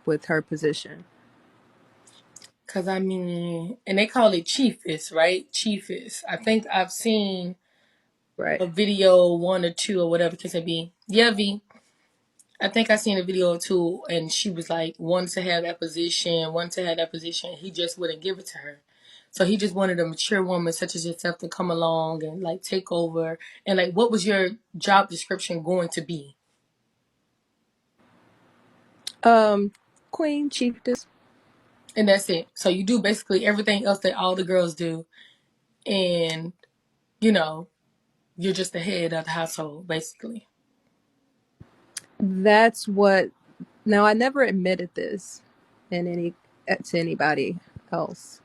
with her position. Cause I mean, and they call it chiefess, right? Chiefess. I think I've seen Right. a video, one or two or whatever case it be. Yeah, V. I think I seen a video or two, and she was like, wanted to have that position, wanted to have that position. He just wouldn't give it to her. So he just wanted a mature woman such as yourself to come along and like take over. And like, what was your job description going to be? Um, Queen Chiefess. And that's it. So you do basically everything else that all the girls do, and you know, you're just the head of the household, basically. That's what. Now I never admitted this in any to anybody else.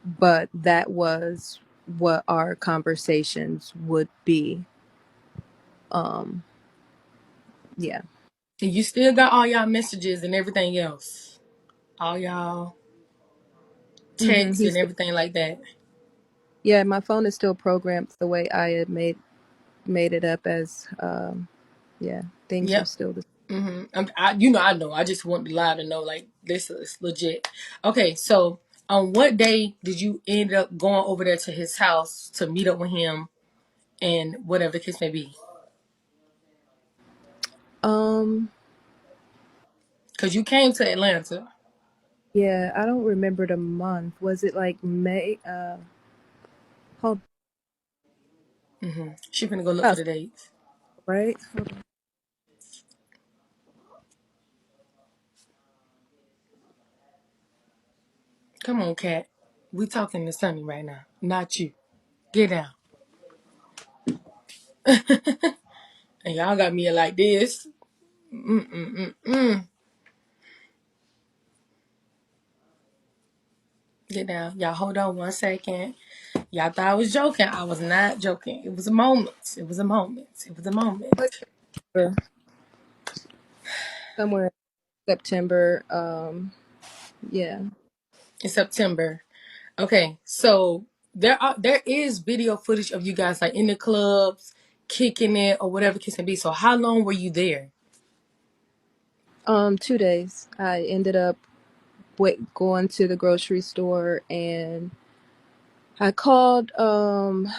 But that was what our conversations would be. Um, yeah. And you still got all y'all messages and everything else, all y'all texts and He's everything like that. Yeah. My phone is still programmed the way I had made it up as. Yeah, things are Yep. still the. I know. I just want the live to know, like, this is legit. Okay, so on what day did you end up going over there to his house to meet up with him and whatever the case may be? Um, Because you came to Atlanta. yeah, I don't remember the month. Was it like May? Hold She finna go look for up, the dates. right? Hold on. Come on, Cat. We talking to Sunny right now, not you. Get down. And y'all got me like this. Mm-mm-mm-mm. Get down. Y'all hold on 1 second. Y'all thought I was joking. I was not joking. It was a moment. It was a moment. It was a Like, moment. somewhere in September. Yeah. In September. Okay, so there is video footage of you guys like in the clubs, kicking it or whatever case may be. So how long were you there? 2 days. I ended up going to the grocery store, and I called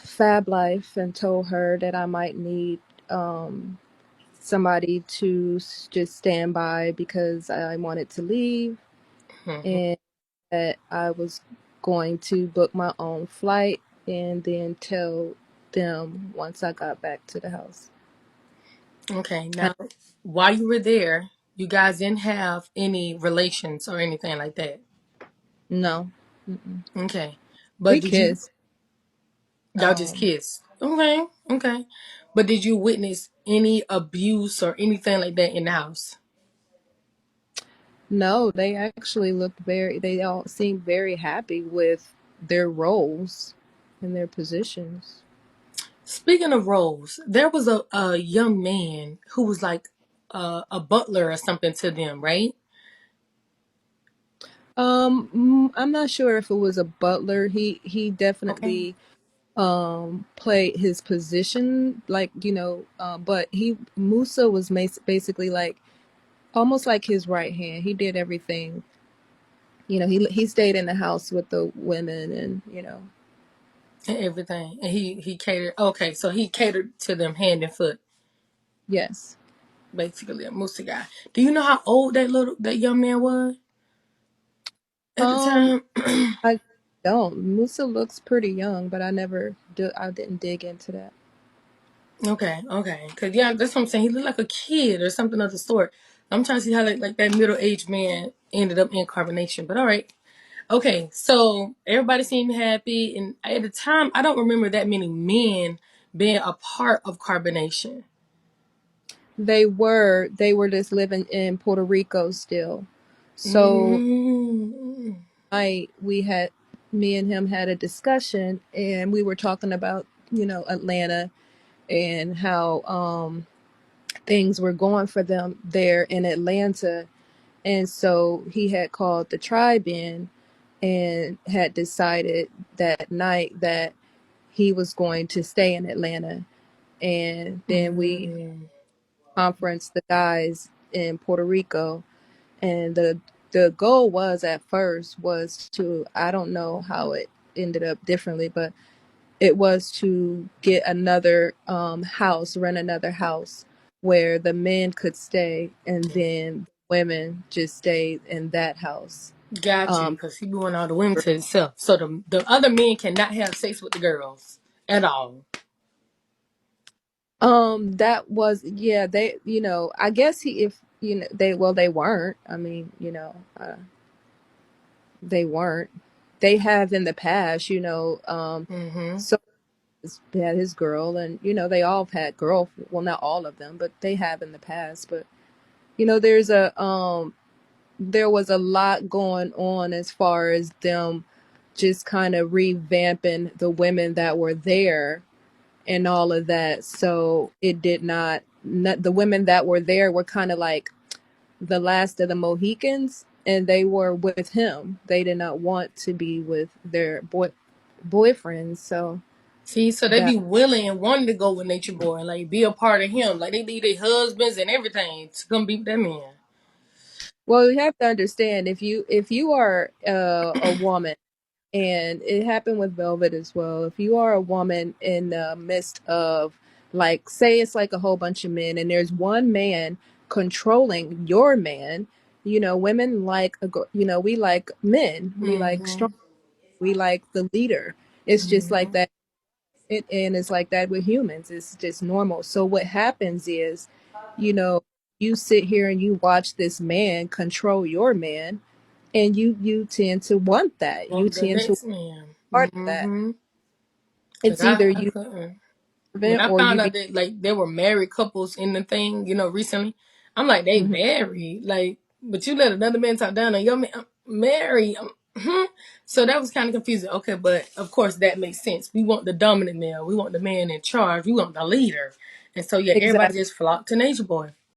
Fab Life and told her that I might need um somebody to just stand by because I wanted to leave, Mhm. and that I was going to book my own flight and then tell them once I got back to the house. Okay, Uh, now while you were there, you guys didn't have any relations or anything like that. no. Mm-mm. Okay, but We did you kissed. y'all just Um, kiss? Okay, okay. But did you witness any abuse or anything like that in the house? no, they all seemed very happy with their roles and their positions. Speaking of roles, there was a young man who was like a butler or something to them, right? I'm not sure if it was a butler. He Okay. definitely played his position, like, but he Musa was basically like almost like his right hand. He did everything. He stayed in the house with the women, and And everything. And he catered. Okay, so he catered to them hand and foot, yes. basically a Musa guy. Do you know how old that young man was at the Um, time? I don't. Musa looks pretty young, but I didn't dig into that. Okay, okay. Cause yeah, that's what I'm saying. He looked like a kid or something of the sort. I'm trying to see how like that middle aged man ended up in carbonation. But all right. Okay, so everybody seemed happy, and at the time, I don't remember that many men being a part of carbonation. They were just living in Puerto Rico still. So Mm-hmm. I we had me and him had a discussion, and we were talking about, Atlanta, and how things were going for them there in Atlanta. And so he had called the tribe in and had decided that night that he was going to stay in Atlanta. And then we Mm-hmm. conferenced the guys in Puerto Rico, And the goal was at first was to, I don't know how it ended up differently, but it was to get another house, rent another house where the men could stay and then women just stayed in that house. Got you, Um, because he be wanting all the women to himself. So the other men cannot have sex with the girls at all. that was, yeah, they, I guess he, if, they, well, they weren't. I mean, they weren't. They have in the past, Mm-hmm. so had his girl, and they all have had girl. Well, not all of them, but they have in the past. But there's there was a lot going on as far as them just kind of revamping the women that were there and all of that. So it did not the women that were there were kind of like the last of the Mohicans, and they were with him. They did not want to be with their boyfriends. So See, so they that, be willing and wanting to go with Nature Boy and like be a part of him. Like they leave their husbands and everything to come be with that man. well, you have to understand, if you are a woman, and it happened with Velvet as well. If you are a woman in the midst of, like, say it's like a whole bunch of men, and there's one man controlling your man, women like we like men, we like strong, Mm-hmm. we like the leader. It's just like Mm-hmm. that. And it's like that with humans. It's just normal. So what happens is, you know, you sit here and you watch this man control your man, and you tend to want that. You Want the tend to want next man. part of that. Mm-hmm. Cause It's either I you couldn't. When servant I or found you out be. that like there were married couples in the thing, recently, I'm like, they Mhm. married. Like, but you let another man talk down on your man. I'm married. So that was kind of confusing. Okay, but of course that makes sense. We want the dominant male. We want the man in charge. We want the leader. And so yeah, everybody Exactly. just flocked to Nature Boy.